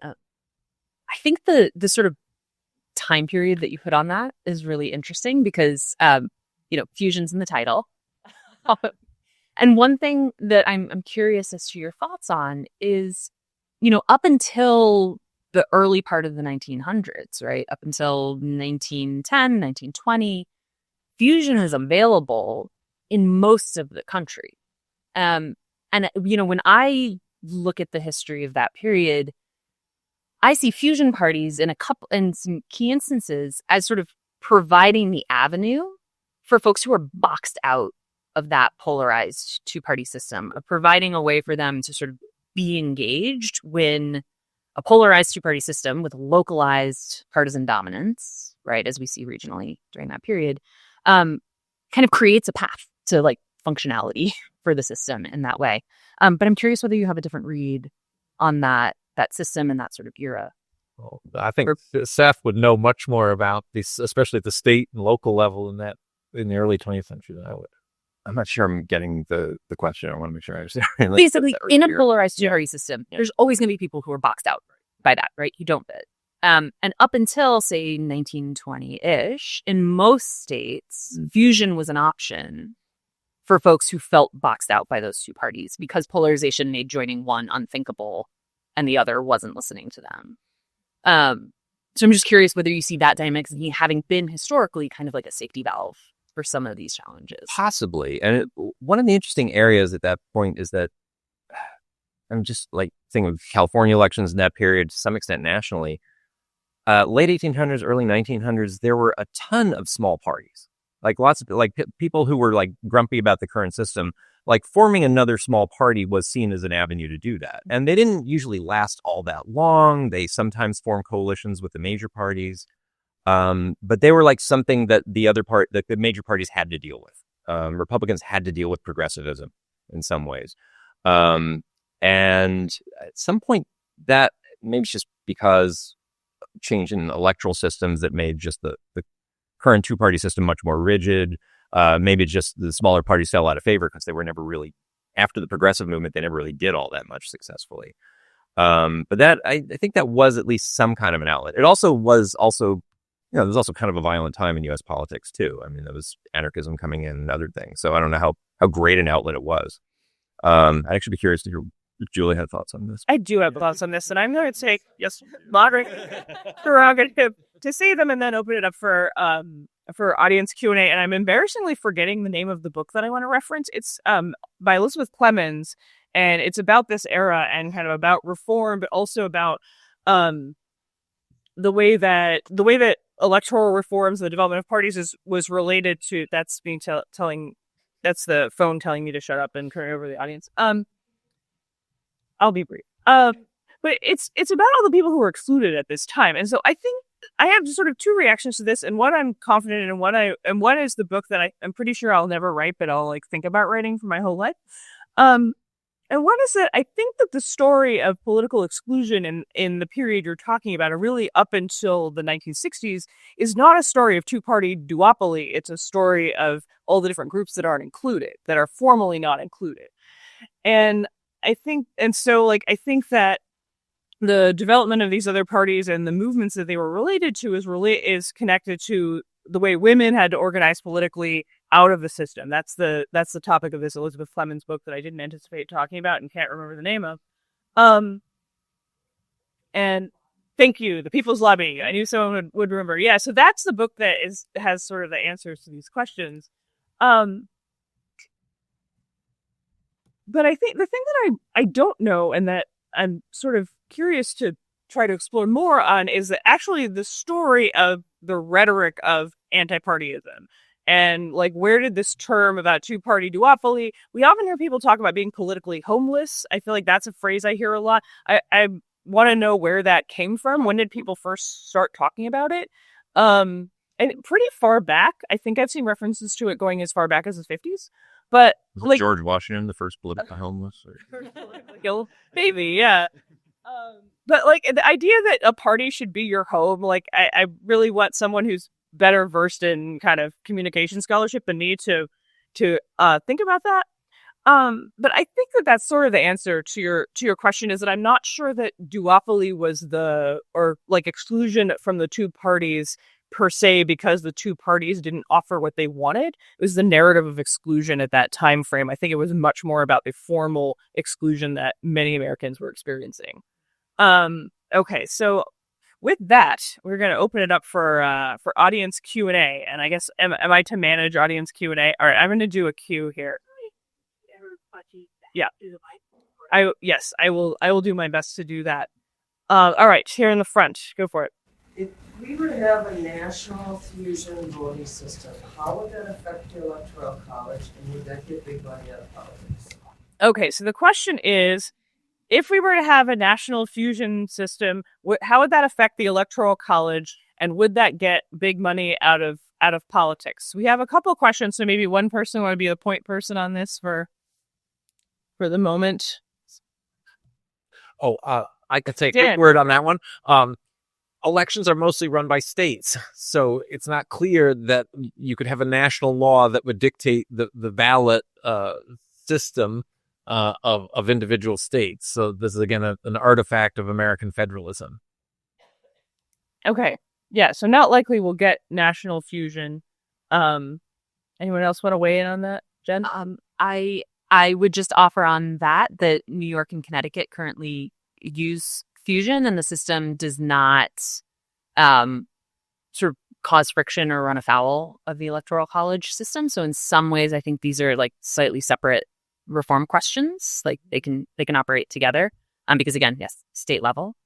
I think the sort of time period that you put on that is really interesting because, fusion's in the title. And one thing that I'm curious as to your thoughts on is, up until the early part of the 1900s, right? Up until 1910, 1920, fusion is available in most of the country. And when I look at the history of that period, I see fusion parties in some key instances as sort of providing the avenue for folks who are boxed out of that polarized two-party system, of providing a way for them to sort of be engaged when a polarized two-party system with localized partisan dominance, right, as we see regionally during that period, kind of creates a path to like functionality for the system in that way. But I'm curious whether you have a different read on that system and that sort of era. Well, I think Seth would know much more about these, especially at the state and local level in the early 20th century than I would. I'm not sure I'm getting the question. I want to make sure I understand. Like, basically, in a polarized two-party system, there's always going to be people who are boxed out by that, right? You don't fit. And up until, say, 1920-ish, in most states, fusion was an option for folks who felt boxed out by those two parties because polarization made joining one unthinkable and the other wasn't listening to them. So I'm just curious whether you see that dynamic as having been historically kind of like a safety valve for some of these challenges. Possibly. And one of the interesting areas at that point is that I'm just like thinking of California elections in that period, to some extent nationally. Late 1800s, early 1900s, there were a ton of small parties. Like lots of people who were like grumpy about the current system, like forming another small party was seen as an avenue to do that. And they didn't usually last all that long. They sometimes formed coalitions with the major parties. But they were like something that the major parties had to deal with. Republicans had to deal with progressivism in some ways. And at some point that maybe it's just because change in electoral systems that made just the current two-party system much more rigid. Maybe just the smaller parties fell out of favor because they were never really, after the progressive movement, they never really did all that much successfully. But that, I think that was at least some kind of an outlet. It also was there was also kind of a violent time in U.S. politics too. I mean, there was anarchism coming in and other things. So I don't know how great an outlet it was. I'd actually be curious to hear if Julie had thoughts on this. I do have thoughts on this, and I'm going to take moderate prerogative to say them and then open it up for audience Q&A. And I'm embarrassingly forgetting the name of the book that I want to reference. It's by Elizabeth Clemens, and it's about this era and kind of about reform, but also about the way that electoral reforms, the development of parties was related to. That's being telling. That's the phone telling me to shut up and turn it over to the audience. I'll be brief. But it's about all the people who were excluded at this time, and so I think I have sort of two reactions to this, and one I'm confident in, and one is the book that I'm pretty sure I'll never write, but I'll like think about writing for my whole life. And one is that I think that the story of political exclusion in the period you're talking about, or really up until the 1960s, is not a story of two-party duopoly. It's a story of all the different groups that aren't included, that are formally not included. And I think that the development of these other parties and the movements that they were related to is connected to the way women had to organize politically out of the system. That's the topic of this Elizabeth Clemens book that I didn't anticipate talking about and can't remember the name of. And thank you, The People's Lobby. I knew someone would remember. Yeah, so that's the book that has sort of the answers to these questions. But I think the thing that I don't know and that I'm sort of curious to try to explore more on is that actually the story of the rhetoric of anti-partyism. And like, where did this term about two-party duopoly? We often hear people talk about being politically homeless. I feel like that's a phrase I hear a lot. I want to know where that came from. When did people first start talking about it? And pretty far back. I think I've seen references to it going as far back as the 50s. But like George Washington, the first politically homeless? Maybe, yeah. But like the idea that a party should be your home, like I really want someone who's better versed in kind of communication scholarship than me to think about that. But I think that that's sort of the answer to your question, is that I'm not sure that duopoly was or exclusion from the two parties per se, because the two parties didn't offer what they wanted. It was the narrative of exclusion at that time frame. I think it was much more about the formal exclusion that many Americans were experiencing. Okay, so with that, we're going to open it up for audience Q&A. And I guess, am I to manage audience Q&A? All right, I'm going to do a Q here. Yeah. I will do my best to do that. All right, here in the front, go for it. If we were to have a national fusion voting system, how would that affect the Electoral College, and would that get big money out of politics? Okay, so the question is, if we were to have a national fusion system, how would that affect the Electoral College, and would that get big money out of politics? We have a couple of questions, so maybe one person want to be the point person on this for the moment. Oh, I could say a Dan. quick word on that one. Elections are mostly run by states, so it's not clear that you could have a national law that would dictate the ballot system of individual states. So this is, again, an artifact of American federalism. Okay, yeah, so not likely we'll get national fusion. Anyone else want to weigh in on that, Jen? I would just offer on that New York and Connecticut currently use fusion, and the system does not sort of cause friction or run afoul of the Electoral College system. So in some ways, I think these are like slightly separate reform questions. Like they can operate together because, again, yes, state level.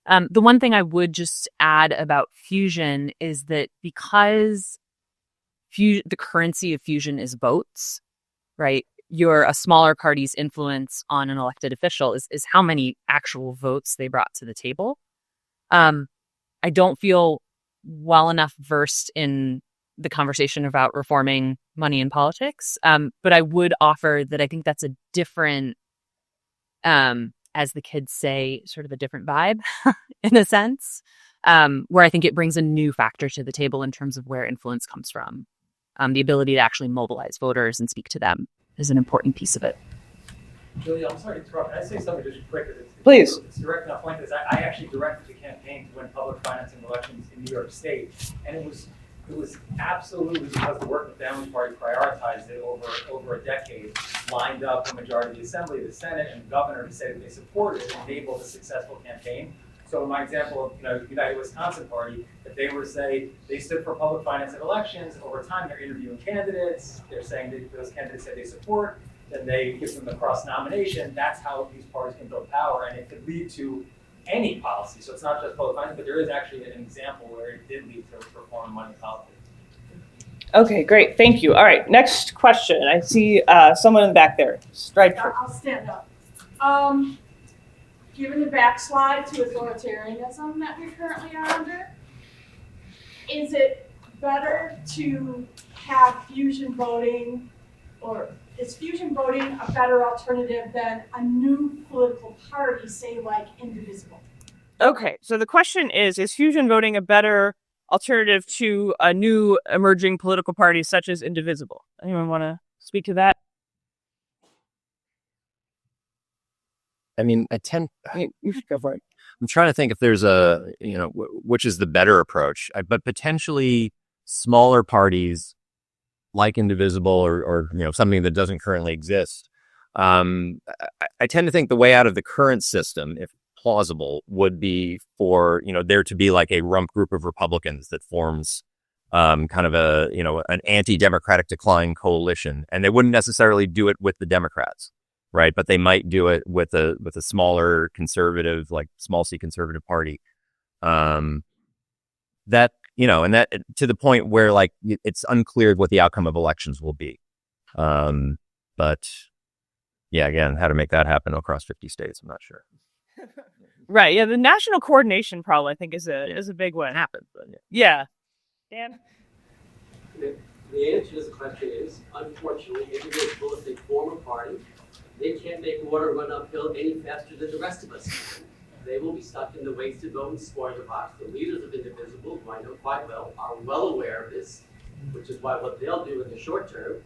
The one thing I would just add about fusion is that because the currency of fusion is votes, right? A smaller party's influence on an elected official is how many actual votes they brought to the table. I don't feel well enough versed in the conversation about reforming money in politics, but I would offer that I think that's a different, as the kids say, sort of a different vibe in a sense, where I think it brings a new factor to the table in terms of where influence comes from. The ability to actually mobilize voters and speak to them is an important piece of it. Julia, I'm sorry to interrupt. Can I say something just quick? Please. It's direct enough point. I actually directed a campaign to win public financing elections in New York State, and it was absolutely because the Working Families Party prioritized it over a decade, lined up a majority of the Assembly, the Senate, and the governor to say that they supported it and enabled a successful campaign. So in my example of United Wisconsin Party, if they were to say they stood for public financing elections, over time they're interviewing candidates, they're saying that those candidates say they support, then they give them the cross-nomination. That's how these parties can build power, and it could lead to any policy. So it's not just public finance, but there is actually an example where it did lead to reform money politics. Okay, great. Thank you. All right, next question. I see someone in the back there. Stridford. I'll stand up. Given the backslide to authoritarianism that we currently are under, is it better to have fusion voting, or is fusion voting a better alternative than a new political party, say like Indivisible? Okay, so the question is fusion voting a better alternative to a new emerging political party such as Indivisible? Anyone want to speak to that? I mean, You should go for it. I'm trying to think if there's which is the better approach, but potentially smaller parties like Indivisible or something that doesn't currently exist. I tend to think the way out of the current system, if plausible, would be for, there to be like a rump group of Republicans that forms kind of an anti-democratic decline coalition, and they wouldn't necessarily do it with the Democrats. Right, but they might do it with a smaller conservative, like small C conservative party, that and that to the point where like it's unclear what the outcome of elections will be. But yeah, again, how to make that happen across 50 states, I'm not sure. Right, yeah, the national coordination problem I think is a big one. Happens, but Yeah, Dan. The answer to this question is, unfortunately, Indivisible, if they form a party, they can't make water run uphill any faster than the rest of us. They will be stuck in the wasted vote spoiler box. The leaders of Indivisible, who I know quite well, are well aware of this, which is why what they'll do in the short term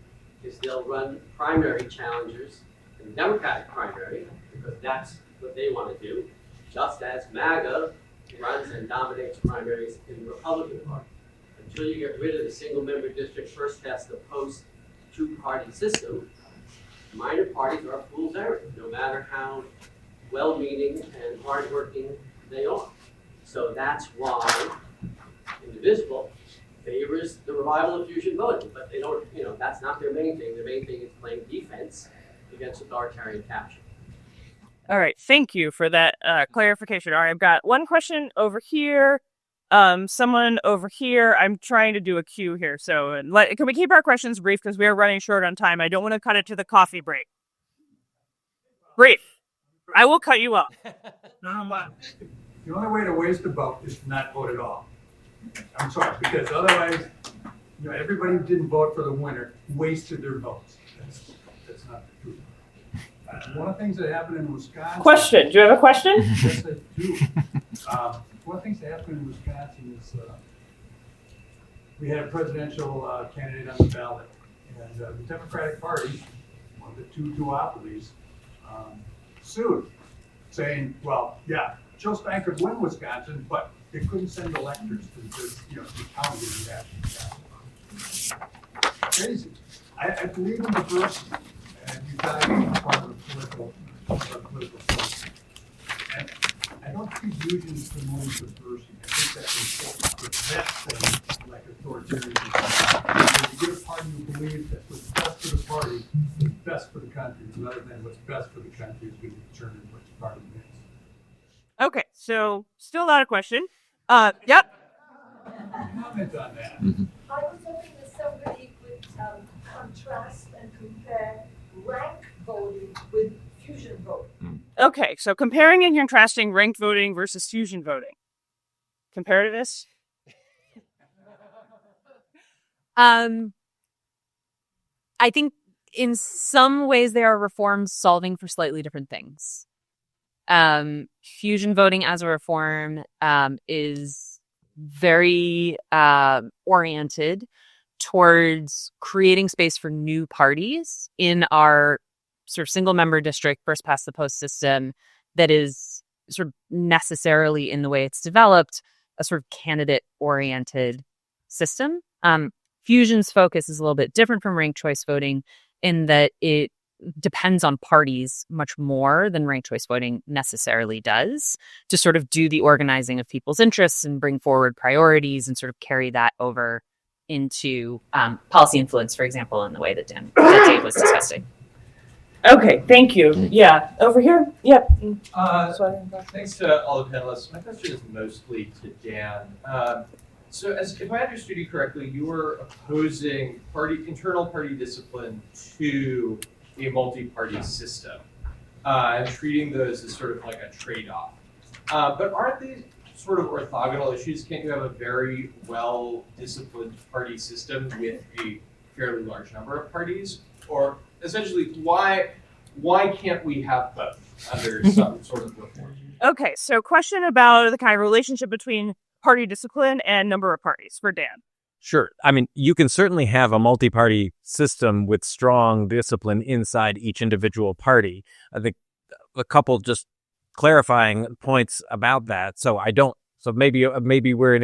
is they'll run primary challengers in the Democratic primary, because that's what they want to do, just as MAGA runs and dominates primaries in the Republican Party. Until you get rid of the single-member district first past the post two-party system, minor parties are a fool's errand, no matter how well-meaning and hardworking they are. So that's why Indivisible favors the revival of fusion voting, but they don't, that's not their main thing. Their main thing is playing defense against authoritarian capture. All right. Thank you for that clarification. All right. I've got one question over here. Someone over here. I'm trying to do a queue here. So can we keep our questions brief because we are running short on time? I don't want to cut it to the coffee break. Brief. I will cut you off. The only way to waste a vote is to not vote at all. I'm sorry, because otherwise, everybody who didn't vote for the winner wasted their votes. That's not the truth. One of the things that happened in Wisconsin. Question. Do you have a question? Yes, I do. One of the things that happened in Wisconsin is we had a presidential candidate on the ballot, and the Democratic Party, one of the two duopolies, sued, saying, "Well, yeah, Joe Stein could win Wisconsin, but they couldn't send electors to the county that he actually crazy. I believe in diversity, and you guys are part of the political force. And I don't think Fusion is promoting diversity. I think that's important to prevent things like authoritarianism. You get a party who believes that what's best for the party is best for the country, rather than what's best for the country is going to determine which party wins. Okay, so still not a question. Yep. Comment on that. I was hoping that somebody could contrast and compare rank voting with fusion voting. Okay, so comparing and contrasting ranked voting versus fusion voting. Comparativeness? I think in some ways they are reforms solving for slightly different things. Fusion voting as a reform is very oriented towards creating space for new parties in our sort of single member district first past the post system that is sort of necessarily, in the way it's developed, a sort of candidate oriented system. Fusion's focus is a little bit different from ranked choice voting in that it depends on parties much more than ranked choice voting necessarily does to sort of do the organizing of people's interests and bring forward priorities and sort of carry that over into policy influence, for example, in the way that Dave was discussing. Okay, thank you. Yeah, over here? Yep. Thanks to all the panelists. My question is mostly to Dan. So if I understood you correctly, you were opposing internal party discipline to a multi-party system and treating those as sort of like a trade-off. But aren't these sort of orthogonal issues? Can't you have a very well-disciplined party system with a fairly large number of parties? Or essentially, why can't we have both under some sort of reform? Okay, so question about the kind of relationship between party discipline and number of parties for Dan. Sure. I mean, you can certainly have a multi-party system with strong discipline inside each individual party. I think a couple just clarifying points about that. So maybe we're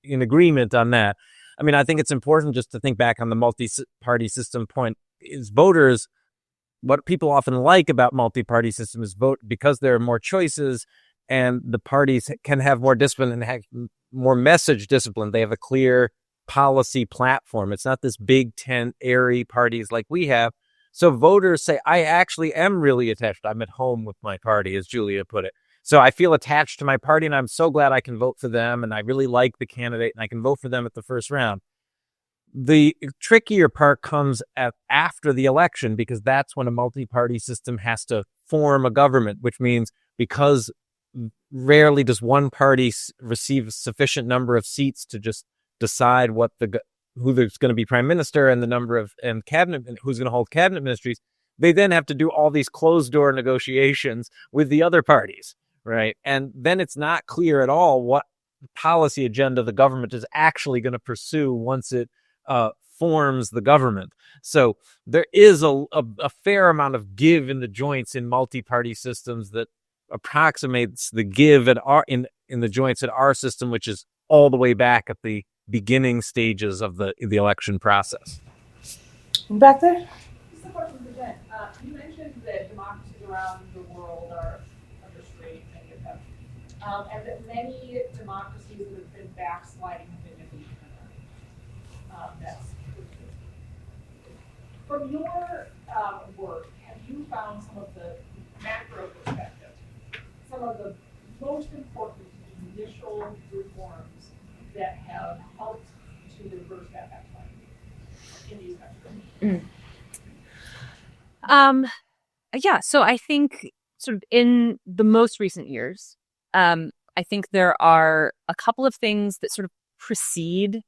in agreement on that. I mean, I think it's important just to think back on the multi-party system point. Is voters, what people often like about multi-party system is vote because there are more choices and the parties can have more discipline and have more message discipline. They have a clear policy platform. It's not this big tent, airy parties like we have. So voters say, I actually am really attached. I'm at home with my party, as Julia put it. So I feel attached to my party and I'm so glad I can vote for them. And I really like the candidate and I can vote for them at the first round. The trickier part comes after the election, because that's when a multi-party system has to form a government, which means because rarely does one party receive a sufficient number of seats to just decide who's going to be prime minister and the number of and cabinet and who's going to hold cabinet ministries. They then have to do all these closed door negotiations with the other parties, right? And then it's not clear at all what policy agenda the government is actually going to pursue once it forms the government. So there is a fair amount of give in the joints in multi-party systems that approximates the give in the joints at our system, which is all the way back at the beginning stages of the election process. Back there? Just a question for Jen. You mentioned that democracies around the world are under strain, many of them, and that many democracies that have been backsliding have been defeated. From your work, have you found some of the macro perspective some of the most important initial reforms that have helped to reverse that backslide in these countries? Yeah, so I think sort of in the most recent years, I think there are a couple of things that sort of precede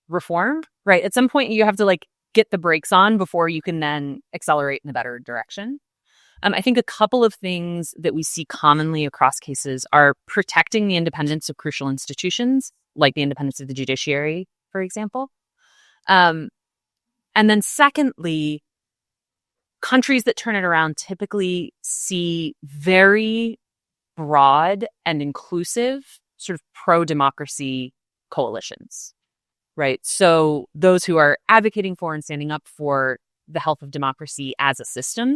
reform, right? At some point, you have to like get the brakes on before you can then accelerate in a better direction. I think a couple of things that we see commonly across cases are protecting the independence of crucial institutions, like the independence of the judiciary, for example. And then secondly, countries that turn it around typically see very broad and inclusive sort of pro-democracy coalitions, right? So those who are advocating for and standing up for the health of democracy as a system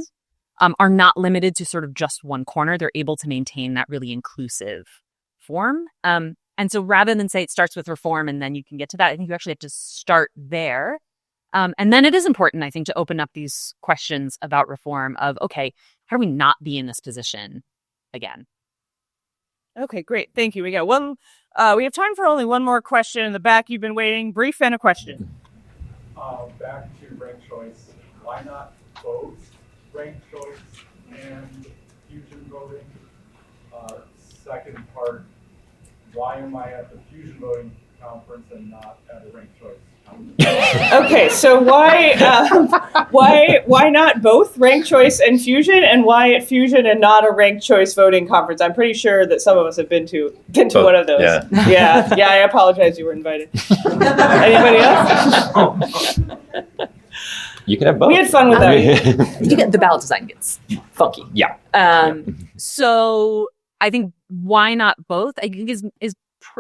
are not limited to sort of just one corner. They're able to maintain that really inclusive form. And so rather than say it starts with reform and then you can get to that, I think you actually have to start there. And then it is important, I think, to open up these questions about reform of, okay, how do we not be in this position again? Okay, great. Thank you. We got one. We have time for only one more question in the back. You've been waiting. Brief and a question. Back to ranked choice. Why not both ranked choice and fusion voting? Second part, why am I at the fusion voting conference and not at a ranked choice conference? Okay, so why not both ranked choice and fusion, and why at fusion and not a ranked choice voting conference? I'm pretty sure that some of us have been to one of those. Yeah. I apologize you were invited. Anybody else? You can have both. We had fun with that. The ballot design gets funky. Yeah. So I think why not both? I think is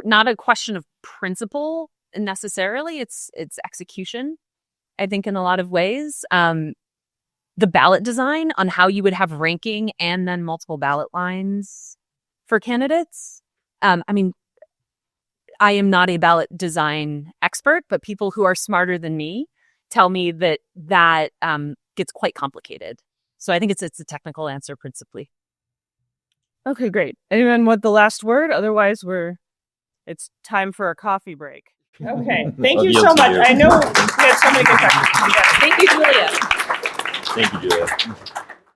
not a question of principle necessarily. It's execution. I think in a lot of ways, the ballot design on how you would have ranking and then multiple ballot lines for candidates. I mean, I am not a ballot design expert, but people who are smarter than me tell me that gets quite complicated. So I think it's a technical answer principally. Okay, great. Anyone want the last word? Otherwise, it's time for a coffee break. Okay, thank you so much. I know we had so many good questions. Thank you, Julia. Thank you, Julia.